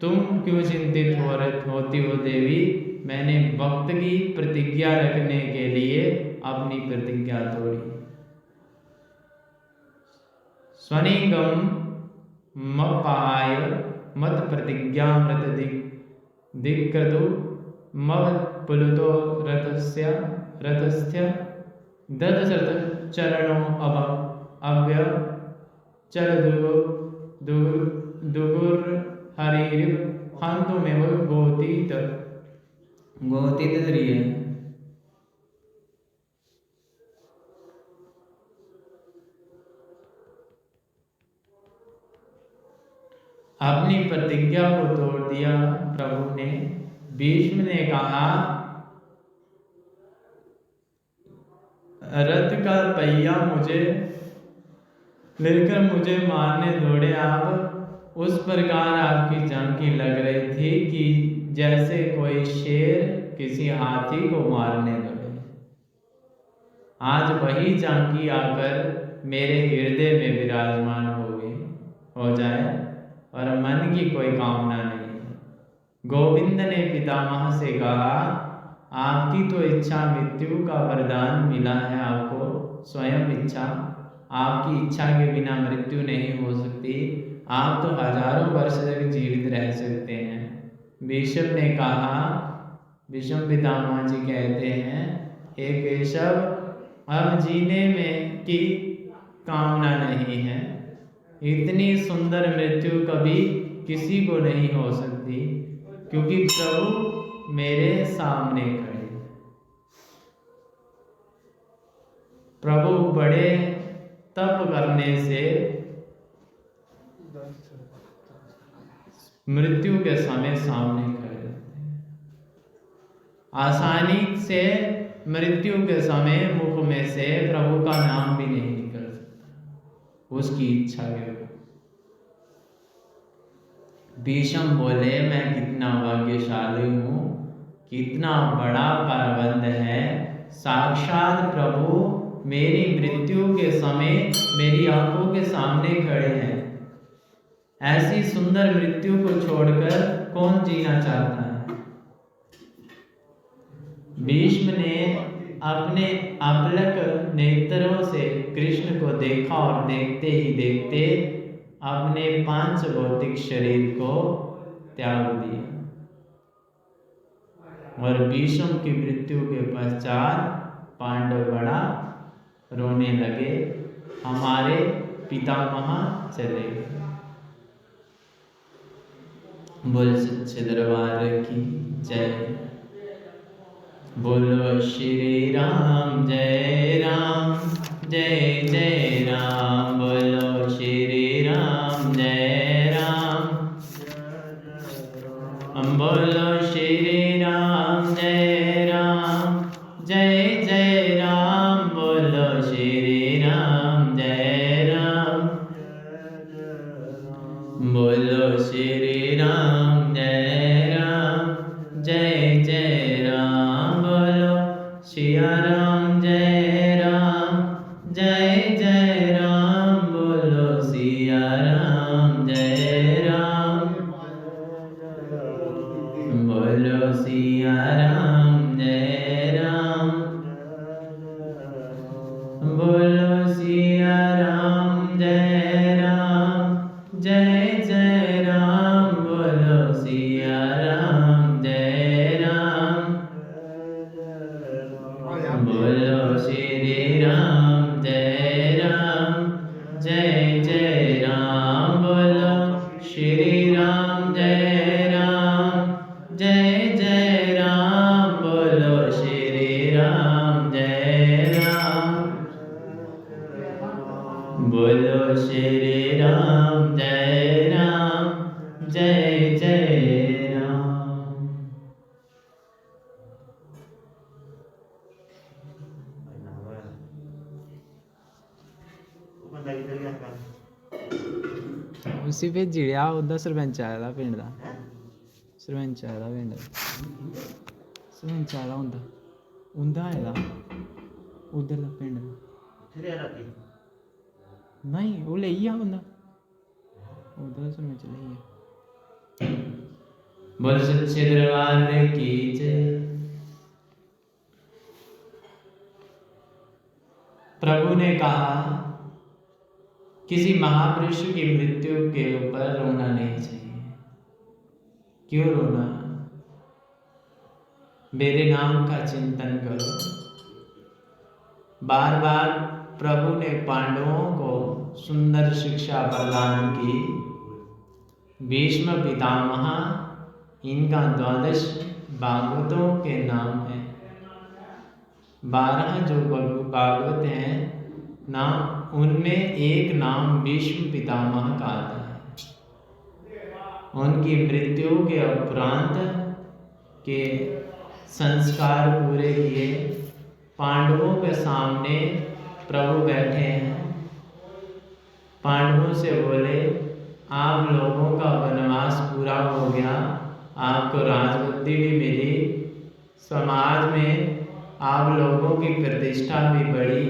तुम क्यों चिंतित होती हो देवी? मैंने भक्त की प्रतिज्ञा रखने के लिए अपनी प्रतिज्ञा तोड़ी। स्वनिगम मपाय मत प्रतिज्ञा मृत दिक्क्रतु मव पुलुतो रथस्य ददशरथ चरणो अव्य चल दुगुर हरिरिव हंतु में वो गोतीत द्रिय। अपनी प्रतिज्ञा को तोड़ दिया प्रभु ने। भीष्म ने कहा, रथ का पहिया मुझे लेकर मुझे मारने दौड़े आप। उस प्रकार आपकी झांकी लग रही थी कि जैसे कोई शेर किसी हाथी को मारने दौड़े। आज वही झांकी आकर मेरे हृदय में विराजमान हो जाए और मन की कोई कामना नहीं। गोविंद ने पितामह से कहा, आपकी तो इच्छा मृत्यु का वरदान मिला है आपको, स्वयं इच्छा। आपकी इच्छा के बिना मृत्यु नहीं हो सकती। आप तो हजारों वर्ष तक जीवित रह सकते हैं। भीष्म ने कहा, भीष्म पितामह जी कहते हैं, हे केशव, अब जीने में की कामना नहीं है। इतनी सुंदर मृत्यु कभी किसी को नहीं हो सकती, क्योंकि प्रभु मेरे सामने खड़े। प्रभु बड़े तप करने से मृत्यु के समय सामने खड़े रहते हैं। आसानी से मृत्यु के समय मुख में से प्रभु का नाम भी नहीं निकलता। उसकी इच्छा के ऊपर। भीष्म बोले, मैं कितना भाग्यशाली हूँ, कितना बड़ा प्रबंध है, साक्षात प्रभु मेरी मृत्यु के समय मेरी आंखों के सामने खड़े हैं। ऐसी सुंदर मृत्यु को छोड़कर कौन जीना चाहता है। भीष्म ने अपने अपलक नेत्रों से कृष्ण को देखा और देखते ही देखते अपने पांच भौतिक शरीर को त्याग दिया। और भीष्म की मृत्यु के पश्चात पांडव बड़ा रोने लगे, हमारे पितामह चले गए। बोल सच्चे दरबार की जय। बोलो श्री राम जय राम, जय जय राम। बोलो श्री राम जय राम, बोलो श्री राम जय राम, जय जय राम। बोलो श्री राम जय राम, बोलो श्री राम जय राम, जय जय राम। बोलो सिया राम जय राम, जय जय राम। बोलो सिया राम जय राम, बोलो सिया राम जय राम, बोलो सिया राम जय राम, जय जय राम। बोलो सिया राम जय राम, बोलो श्री राम जय राम, जय जय राम। बोलो श्री राम जय राम, जय जय राम। बोलो श्री राम जय राम, बोलो श्री राम जय राम, जय जय राम। उसी पे जिड़िया उदा सरपंच आया था पिंड का, सरपंच आया था पिंड, सरपंच आया होंदा उंदा आया था उधर का पिंड नहीं, वो ले गया बंदा उधर सरपंच ले गया। बोल सच्चे दरबार की जय। प्रभु ने कहा किसी महापुरुष की मृत्यु के ऊपर रोना नहीं चाहिए। क्यों रोना? मेरे नाम का चिंतन करो। बार बार प्रभु ने पांडवों को सुंदर शिक्षा प्रदान की। भीष्म पितामह, इनका 12 भागवतों के नाम है। 12 जो भागवत हैं नाम, उनमें एक नाम भीष्म पितामह का आता है। उनकी मृत्यु के उपरांत के संस्कार पूरे किए। पांडवों के सामने प्रभु बैठे हैं। पांडवों से बोले, आप लोगों का वनवास पूरा हो गया, आपको राजगद्दी भी मिली, समाज में आप लोगों की प्रतिष्ठा भी बढ़ी।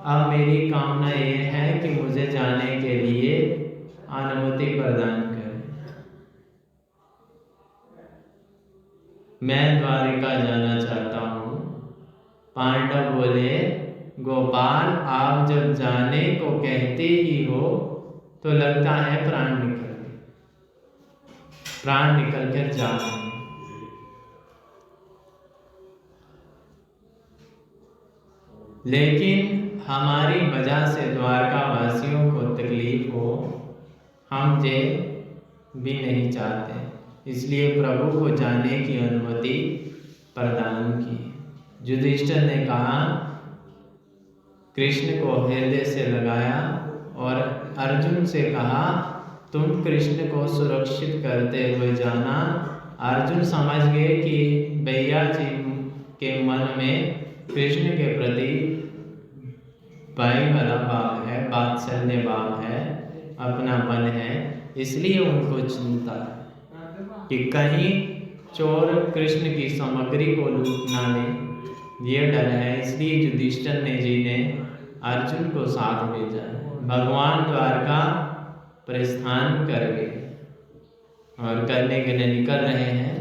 अब मेरी कामना ये है कि मुझे जाने के लिए अनुमति प्रदान करें। मैं द्वारिका जाना चाहता हूँ। पांडव बोले, गोपाल आप जब जाने को कहते ही हो तो लगता है प्राण निकल कर जाए। लेकिन हमारी वजह से द्वारका वासियों को तकलीफ हो, हम ये भी नहीं चाहते। इसलिए प्रभु को जाने की अनुमति प्रदान की। युधिष्ठिर ने कहा, कृष्ण को हृदय से लगाया और अर्जुन से कहा, तुम कृष्ण को सुरक्षित करते हुए जाना। अर्जुन समझ गए कि भैया जी के मन में कृष्ण के प्रति भाई वाला भाव है, वात्सल्य भाव है, अपनापन है, इसलिए उनको चिंता है कि कहीं चोर कृष्ण की सामग्री को लूट ना ले। ये डर है, इसलिए युधिष्ठिर जी ने अर्जुन को साथ भेजा। भगवान द्वारका प्रस्थान कर गए और करने के लिए निकल रहे हैं।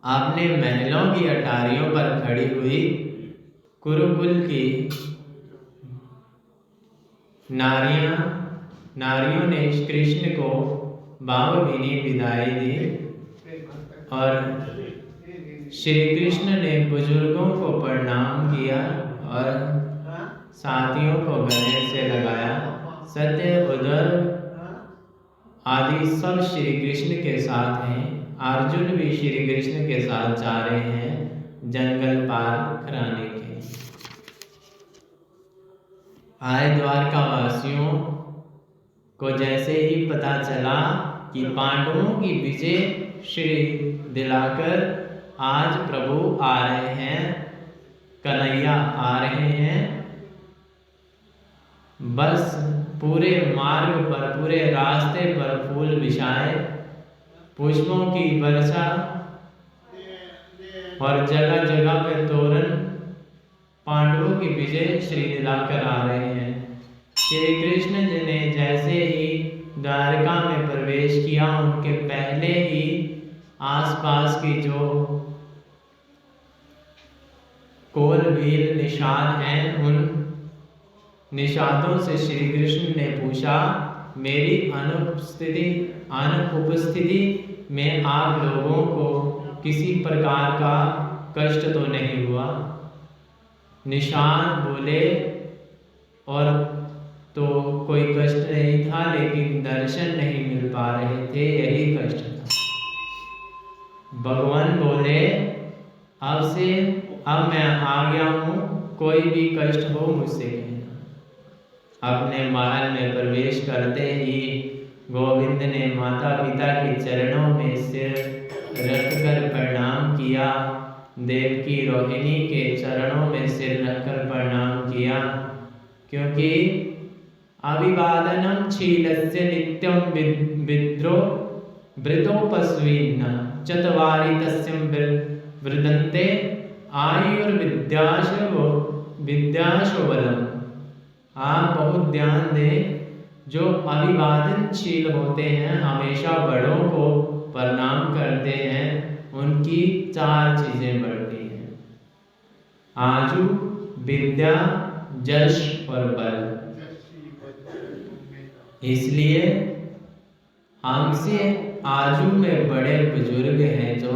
आपने महलों की अटारियों पर खड़ी हुई कुरुकुल की नारियों ने कृष्ण को भावभीनी विदाई दी और श्री कृष्ण ने बुजुर्गों को प्रणाम किया और साथियों को गले से लगाया। सत्य उद्धव आदि सब श्री कृष्ण के साथ हैं। अर्जुन भी श्री कृष्ण के साथ जा रहे हैं जंगल पार कराने के। आए द्वारका वासियों को जैसे ही पता चला कि पांडवों की विजय श्री दिलाकर आज प्रभु आ रहे हैं, कन्हैया आ रहे हैं, बस पूरे मार्ग पर, पूरे रास्ते पर फूल बिछाए, पुष्पों की वर्षा और जगह जगह पे तोरण, पांडवों की विजय श्री दिलाकर आ रहे हैं। श्री कृष्ण जी ने जैसे ही द्वारका में प्रवेश किया, उनके पहले ही आसपास की जो कोल भील निषाद हैं, उन निषादों से श्री कृष्ण ने पूछा, मेरी अनुपस्थिति में आप लोगों को किसी प्रकार का कष्ट तो नहीं हुआ? निषाद बोले, और तो कोई कष्ट नहीं था, लेकिन दर्शन नहीं मिल पा रहे थे, यही कष्ट था। भगवान बोले, अब मैं आ गया हूँ, कोई भी कष्ट हो मुझसे कहना। अपने महल में प्रवेश करते ही गोविंद ने माता पिता के चरणों में सिर रखकर प्रणाम किया, देवकी रोहिणी के चरणों में सिर रखकर प्रणाम किया, क्योंकि अभिवादनम शीलस्य नित्यम विद्रो वृतोपस्विन्न चत्वारि तस्यं वृदन्ते आयुर्विद्याशो बलम। आप बहुत ध्यान दें, जो अभिवादनशील होते हैं, हमेशा बड़ों को प्रणाम करते हैं, उनकी 4 चीजें बढ़ती हैं: आयु, विद्या, यश और बल। इसलिए हमसे आयु में बड़े बुजुर्ग हैं, जो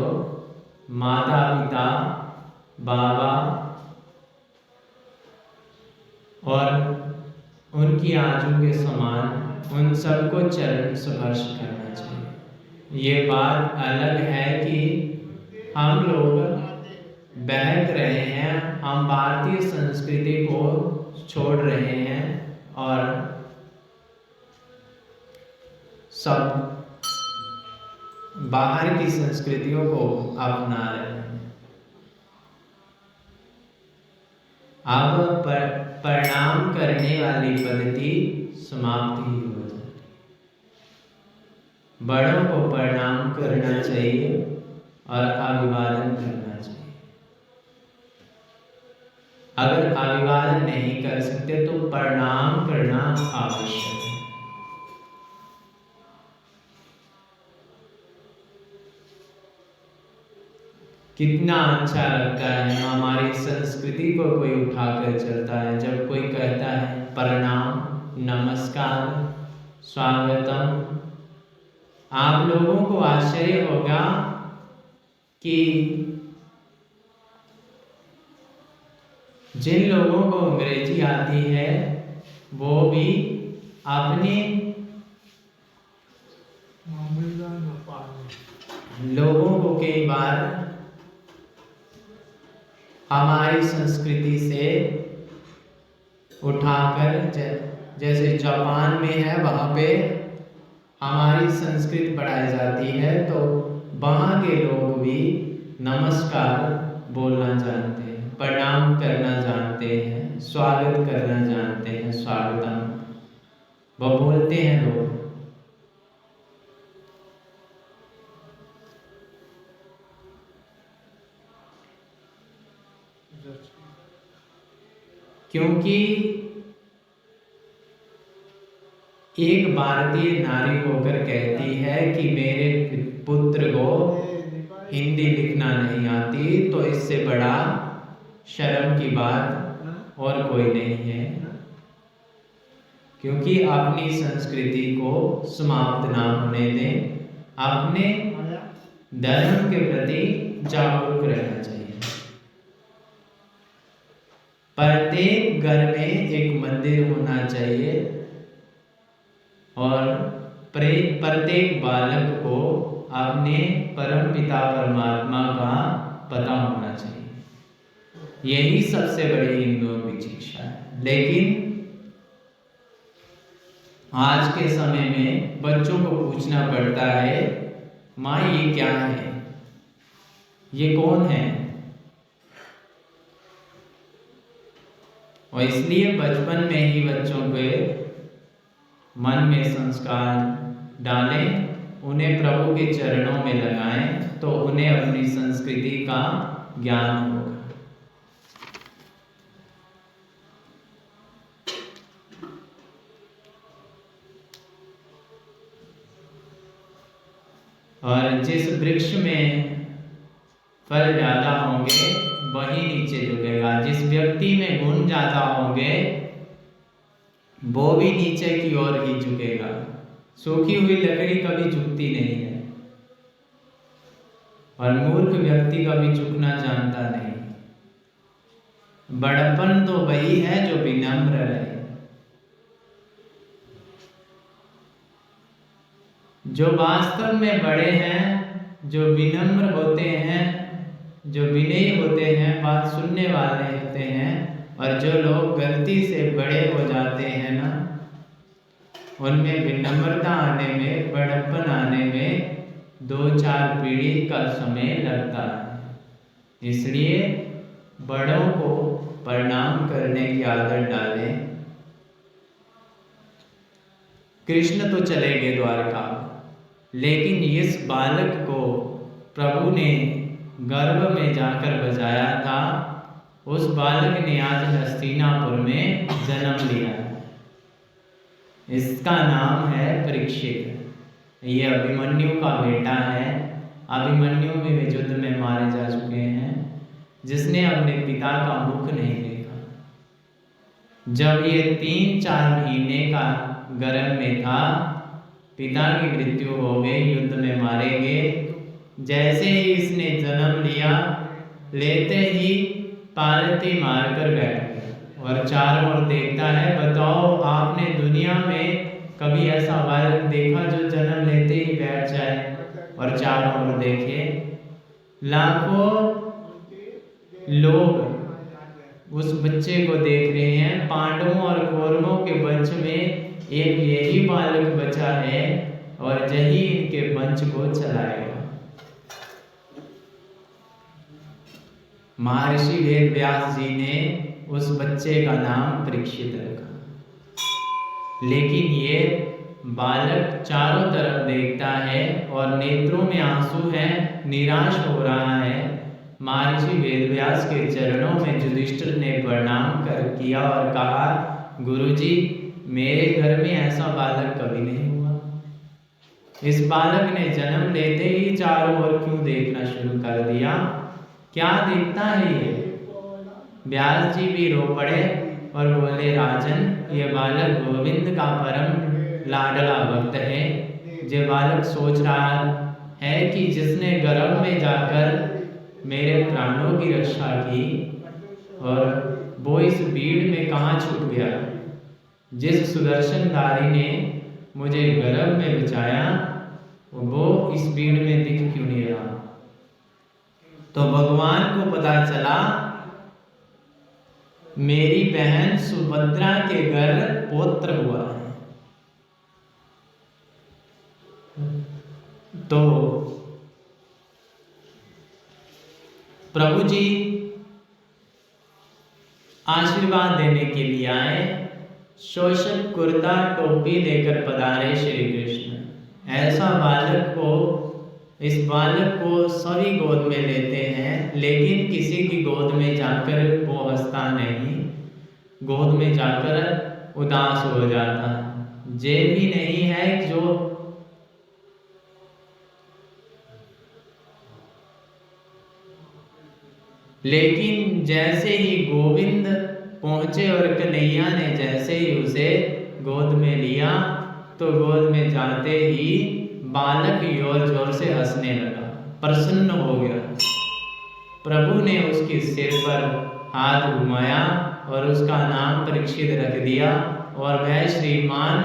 माता पिता, बाबा, और उनकी आयु के समान, उन सबको चरण स्पर्श करना चाहिए। ये बात अलग है कि हम लोग बहक रहे हैं, हम भारतीय संस्कृति को छोड़ रहे हैं और सब बाहर की संस्कृतियों को अपना रहे हैं। अब प्रणाम करने वाली पद्धति समाप्त ही हो जाती। बड़ों को प्रणाम करना चाहिए और अभिवादन करना चाहिए। अगर अभिवादन नहीं कर सकते तो प्रणाम करना आवश्यक है। कितना अच्छा लगता है, हमारी संस्कृति को कोई उठाकर चलता है। जब कोई कहता है प्रणाम, नमस्कार, स्वागतम, आप लोगों को आश्चर्य होगा कि जिन लोगों को अंग्रेजी आती है, वो भी अपने लोगों को कई बार हमारी संस्कृति से उठाकर, जैसे जापान में है, वहाँ पे हमारी संस्कृति पढ़ाई जाती है, तो वहाँ के लोग भी नमस्कार बोलना जानते हैं, प्रणाम करना जानते हैं। जानते हैं, स्वागत करना जानते हैं, स्वागतम वो बोलते हैं लोग। क्योंकि एक भारतीय नारी होकर कहती है कि मेरे पुत्र को हिंदी लिखना नहीं आती, तो इससे बड़ा शर्म की बात और कोई नहीं है। क्योंकि अपनी संस्कृति को समाप्त ना होने दें, अपने धर्म के प्रति जागरूक रहना चाहिए। प्रत्येक घर में एक मंदिर होना चाहिए और प्रत्येक बालक को अपने परम पिता परमात्मा का पता होना चाहिए। यही सबसे बड़ी हिंदुओं की शिक्षा है। लेकिन आज के समय में बच्चों को पूछना पड़ता है, माँ ये क्या है, ये कौन है? और इसलिए बचपन में ही बच्चों के मन में संस्कार डालें, उन्हें प्रभु के चरणों में लगाएं, तो उन्हें अपनी संस्कृति का ज्ञान होगा। और जिस वृक्ष में फल ज्यादा होंगे वही नीचे झुकेगा, जिस व्यक्ति में गुण ज्यादा होंगे वो भी नीचे की ओर ही झुकेगा। सूखी हुई लकड़ी कभी झुकती नहीं है और मूर्ख व्यक्ति कभी झुकना जानता नहीं। बड़प्पन तो वही है जो विनम्र रहे। जो वास्तव में बड़े हैं, जो विनम्र होते हैं, जो विनयी होते हैं, बात सुनने वाले होते हैं, और जो लोग गलती से बड़े हो जाते हैं ना, उनमें विनम्रता आने में, बड़प्पन आने में 2-4 पीढ़ी का समय लगता है। इसलिए बड़ों को प्रणाम करने की आदत डालें। कृष्ण तो चले गए द्वारका, लेकिन इस बालक को प्रभु ने गर्भ में जाकर बजाया था। उस बालक ने आज हस्तिनापुर में जन्म लिया। इसका नाम है परीक्षित। ये अभिमन्यु का बेटा है। अभिमन्यु में वे युद्ध में मारे जा चुके हैं, जिसने अपने पिता का मुख नहीं देखा। जब ये 3-4 महीने का गर्भ में था, पिता की मृत्यु हो गई, युद्ध में मारे गए। जैसे ही इसने जन्म लिया, लेते ही पालती मारकर बैठ गया और चारों ओर देखता है। बताओ, आपने दुनिया में कभी ऐसा बालक देखा जो जन्म लेते ही बैठ जाए और चारों ओर देखे? लाखों लोग उस बच्चे को देख रहे हैं। पांडवों और कौरवों के वंश में एक यही बालक बचा है और यही इनके वंश को चलाएगा। महर्षि वेद व्यास जी ने उस बच्चे का नाम परीक्षित रखा। लेकिन ये बालक चारों तरफ देखता है और नेत्रों में आंसू है, निराश हो रहा है। महर्षि वेद व्यास के चरणों में युधिष्ठिर ने प्रणाम कर किया और कहा, गुरुजी, मेरे घर में ऐसा बालक कभी नहीं हुआ। इस बालक ने जन्म लेते ही चारों ओर क्यों देखना शुरू कर दिया? क्या देखता है ये? व्यास जी भी रो पड़े और बोले, राजन, ये बालक गोविंद का परम लाडला भक्त है। ये बालक सोच रहा है कि जिसने गर्भ में जाकर मेरे प्राणों की रक्षा की, और वो इस भीड़ में कहाँ छुप गया? जिस सुदर्शनधारी ने मुझे गर्भ में बचाया, वो इस भीड़ में दिख क्यों नहीं रहा? तो भगवान को पता चला मेरी बहन सुभद्रा के घर पौत्र हुआ है। तो प्रभु जी आशीर्वाद देने के लिए आए। शोषक कुर्ता टोपी लेकर पधारे श्री कृष्ण। ऐसा बालक को, इस बालक को सभी गोद में लेते हैं, लेकिन किसी की गोद में जाकर वो हंसता नहीं, गोद में जाकर उदास हो जाता है। ये भी नहीं है जो लेकिन जैसे ही गोविंद पहुंचे और कन्हैया ने जैसे ही उसे गोद में लिया तो गोद में जाते ही बालक जोर जोर से हंसने लगा, प्रसन्न हो गया। प्रभु ने उसके सिर पर हाथ घुमाया और उसका नाम परीक्षित रख दिया और वह श्रीमान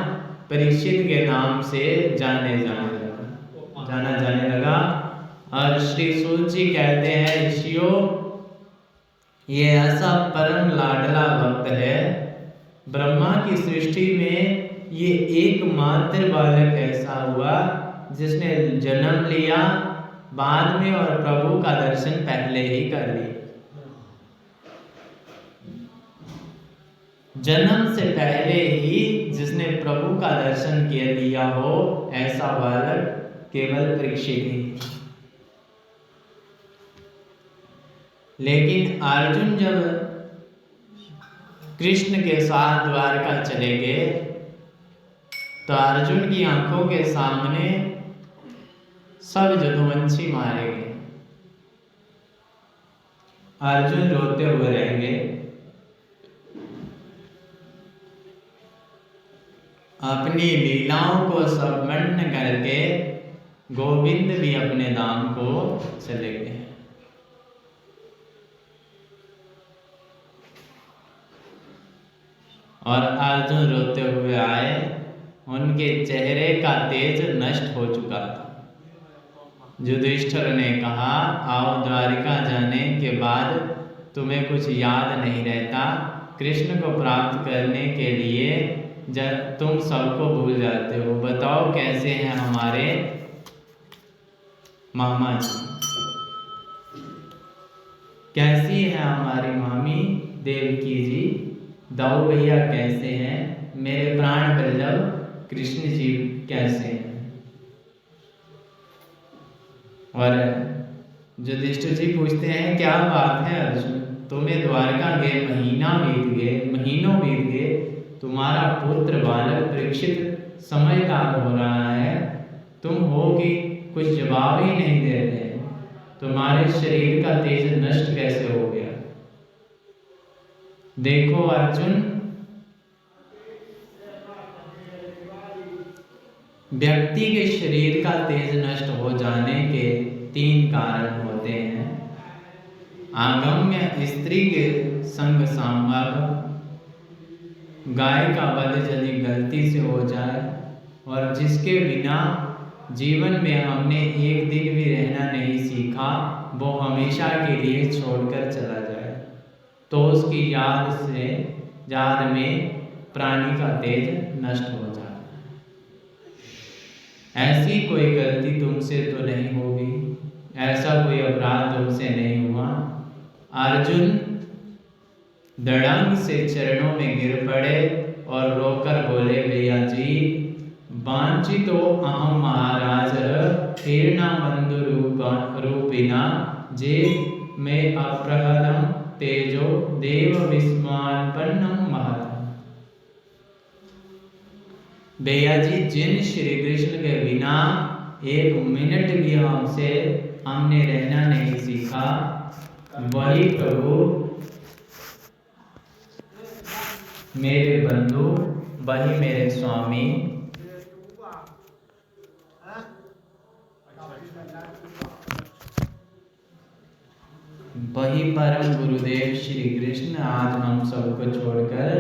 परीक्षित के नाम से जाना जाने लगा। और श्री सूत जी कहते हैं, ऋषियों, ये ऐसा परम लाडला भक्त है। ब्रह्मा की सृष्टि में ये एकमात्र बालक ऐसा हुआ जिसने जन्म लिया बाद में और प्रभु का दर्शन पहले ही कर लिया। जन्म से पहले ही जिसने प्रभु का दर्शन किया लिया हो, ऐसा बालक केवल परीक्षित ही। लेकिन अर्जुन जब कृष्ण के साथ द्वारका चले गए तो अर्जुन की आंखों के सामने सब जदुवंशी मारे गए। अर्जुन रोते हुए रहेंगे। अपनी लीलाओं को संपन्न करके गोविंद भी अपने धाम को चले गए। और अर्जुन रोते हुए आए, उनके चेहरे का तेज नष्ट हो चुका था। युधिष्ठिर ने कहा, आओ, द्वारिका जाने के बाद तुम्हें कुछ याद नहीं रहता। कृष्ण को प्राप्त करने के लिए जब तुम सबको भूल जाते हो। बताओ कैसे हैं हमारे मामा जी, कैसी है हमारी मामी देवकी जी, दाऊ भैया कैसे हैं, मेरे प्राण वल्लभ कृष्ण जी कैसे हैं। और युधिष्ठिर जी पूछते हैं, क्या बात है अर्जुन, तुम्हें द्वारका गए महीनों बीत गए, तुम्हारा पुत्र बालक परीक्षित समझदार हो रहा है, तुम हो कि कुछ जवाब ही नहीं देते, तुम्हारे शरीर का तेज नष्ट कैसे हो गया। देखो अर्जुन, व्यक्ति के शरीर का तेज नष्ट हो जाने के 3 कारण होते हैं। आगम्य स्त्री के संग संभोग, गाय का वध यदि गलती से हो जाए और जिसके बिना जीवन में हमने एक दिन भी रहना नहीं सीखा, वो हमेशा के लिए छोड़कर चला जाए, तो उसकी याद में प्राणी का तेज नष्ट हो जाता है। ऐसी कोई गलती तुमसे तो नहीं होगी, ऐसा कोई अपराध तुमसे नहीं हुआ। अर्जुन धड़ंग से चरणों में गिर पड़े और रोकर बोले, भैया जी, वांछितो अहम महाराज तीर्णा बंधु रूपिना जे में अप्रहदम तेजो देव विस्मापन्नम महत। भैया जी, जिन श्री कृष्ण के बिना 1 मिनट भी हमने रहना नहीं सीखा, वही प्रभु मेरे बंधु, वही मेरे स्वामी, वही परम गुरुदेव श्री कृष्ण आज हम सबको छोड़कर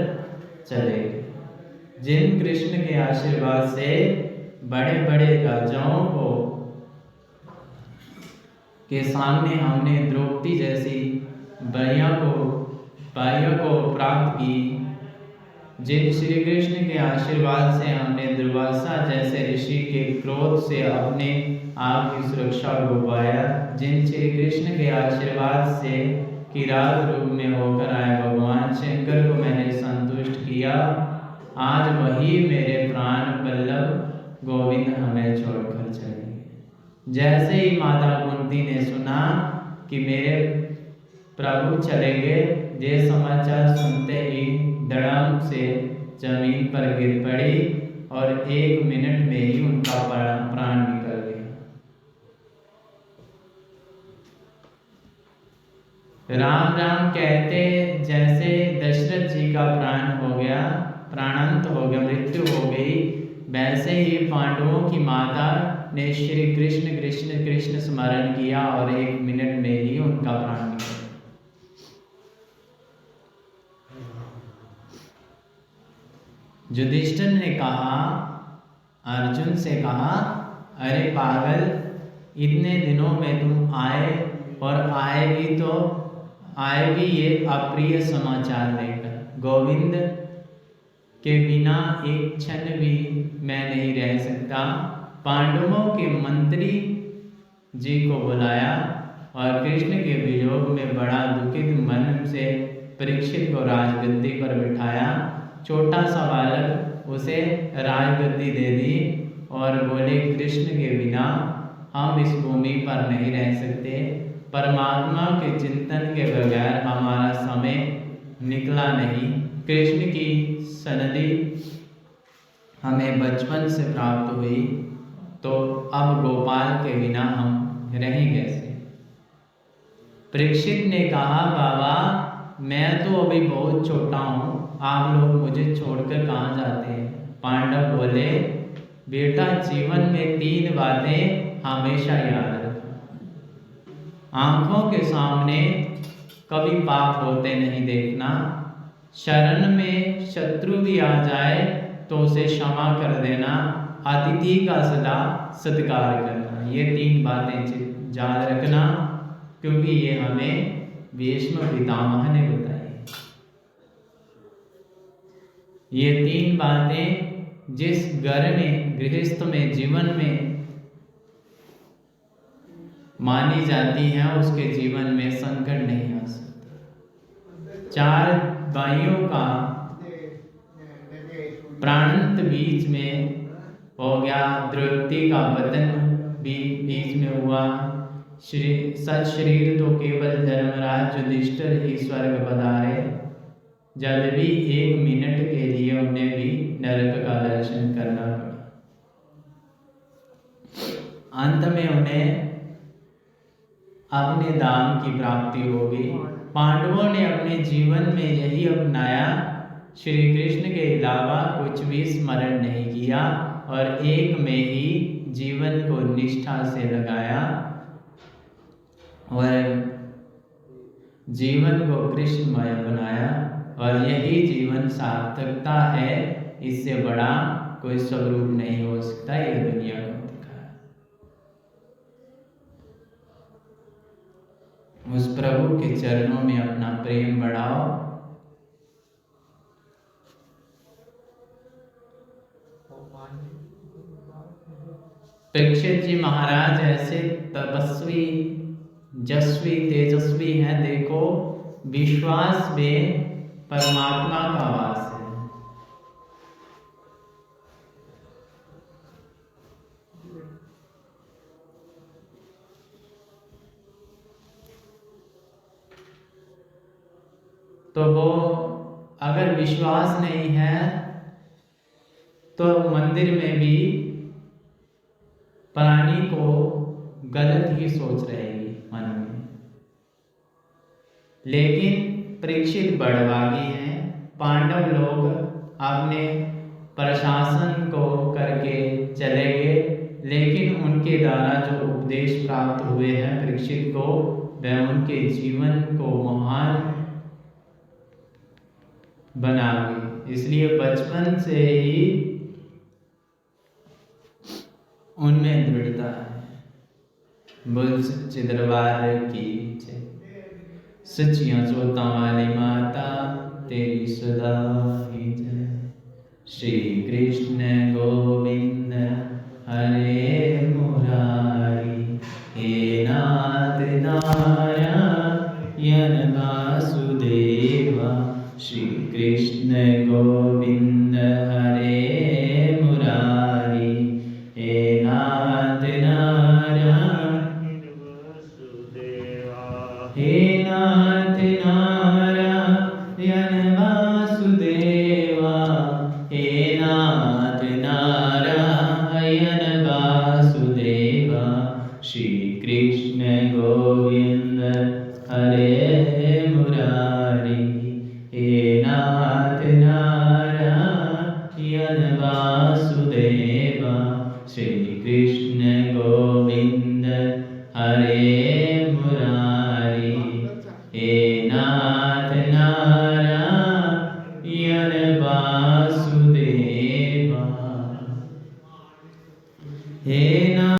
चले गए। जिन कृष्ण के आशीर्वाद से बड़े बड़े राजाओं को के सामने हमने द्रौपदी जैसी बाइयों को प्राप्त की, जिन श्री कृष्ण के आशीर्वाद से हमने दुर्वासा जैसे ऋषि के क्रोध से अपने आप की सुरक्षा को पाया, जिन श्री कृष्ण के आशीर्वाद से किरात रूप में होकर आए भगवान शंकर को मैंने संतुष्ट किया। आज वही मेरे प्राण वल्लभ गोविंद हमें छोड़कर चले। जैसे ही माता कुंती ने सुना कि मेरे प्रभु चले गए, ये समाचार सुनते ही धड़ाम से जमीन पर गिर पड़ी और 1 मिनट में ही उनका प्राण निकल गया। राम राम कहते जैसे दशरथ जी का प्राण हो गया, प्राणांत हो गया, मृत्यु हो गई, वैसे ही पांडवों की माता ने श्री कृष्ण कृष्ण कृष्ण स्मरण किया और 1 मिनट में ही उनका प्राण निकल गया। युधिष्ठिर ने कहा, अर्जुन से कहा, अरे पागल, इतने दिनों में तुम आए और आए भी ये अप्रिय समाचार लेकर। गोविंद के बिना एक क्षण भी मैं नहीं रह सकता। पांडवों के मंत्री जी को बुलाया और कृष्ण के वियोग में बड़ा दुखित मन से परीक्षित को राजगद्दी पर बिठाया। छोटा सा बालक उसे राजगद्दी दे दी और बोले, कृष्ण के बिना हम इस भूमि पर नहीं रह सकते। परमात्मा के चिंतन के बगैर हमारा समय निकला नहीं। कृष्ण की सन्निधि हमें बचपन से प्राप्त हुई, तो अब गोपाल के बिना हम रहें कैसे। परीक्षित ने कहा, बाबा मैं तो अभी बहुत छोटा हूँ, आप लोग मुझे छोड़कर कहाँ जाते हैं। पांडव बोले, बेटा जीवन में 3 बातें हमेशा याद रखो। आंखों के सामने कभी पाप होते नहीं देखना, शरण में शत्रु भी आ जाए तो उसे क्षमा कर देना, अतिथि का सदा सत्कार करना। ये 3 बातें याद रखना, क्योंकि ये हमें भीष्म पितामह ने बताई। ये 3 बातें जिस घर में, गृहस्थ में, जीवन में मानी जाती हैं, उसके जीवन में संकट नहीं आ सकता। 4 भाइयों का प्राणांत बीच में हो गया, द्रौपदी का वतन भी बीच में हुआ। शरीर तो केवल धर्मराज युधिष्ठिर ही स्वर्ग पधारे, जब भी 1 मिनट के लिए उन्हें भी नरक का दर्शन करना पड़ा। अंत में उन्हें अपने धाम की प्राप्ति हो गई। पांडवों ने अपने जीवन में यही अपनाया, श्री कृष्ण के अलावा कुछ भी स्मरण नहीं किया और एक में ही जीवन को निष्ठा से लगाया और जीवन को कृष्णमय बनाया। और यही जीवन सार्थकता है, इससे बड़ा कोई स्वरूप नहीं हो सकता। ये दुनिया को दिखाया। उस प्रभु के चरणों में अपना प्रेम बढ़ाओ। परीक्षित जी महाराज ऐसे तपस्वी, यशस्वी, तेजस्वी हैं। देखो, विश्वास में परमात्मा का वास है। तो वो अगर विश्वास नहीं है तो मंदिर में भी प्राणी को गलत ही सोच रहेगी मन में। लेकिन परीक्षित बड़भागी हैं। पांडव लोग अपने प्रशासन को करके चले गए, लेकिन उनके द्वारा जो उपदेश प्राप्त हुए हैं परीक्षित को, वह उनके जीवन को महान बना गई। इसलिए बचपन से ही उनमें दृढ़ता है। बोल सच्चे दरबार की जय। सच्चियां सोता वाली माता तेरी सदा ही जय। श्री कृष्ण गोविंद हरे मुरारी, हे नाथ नारायण वासुदेवा श्री कृष्ण गोविंद हरे मुरारी हे नाथ नारायण वासुदेवा हे नाथ नारायण वासुदेवा हे नाथ नारायण वासुदेवा श्री कृष्ण गोविंद हरे मुरारी हे नाथ नारायण वासुदेवा श्री कृष्ण गोविंद हरे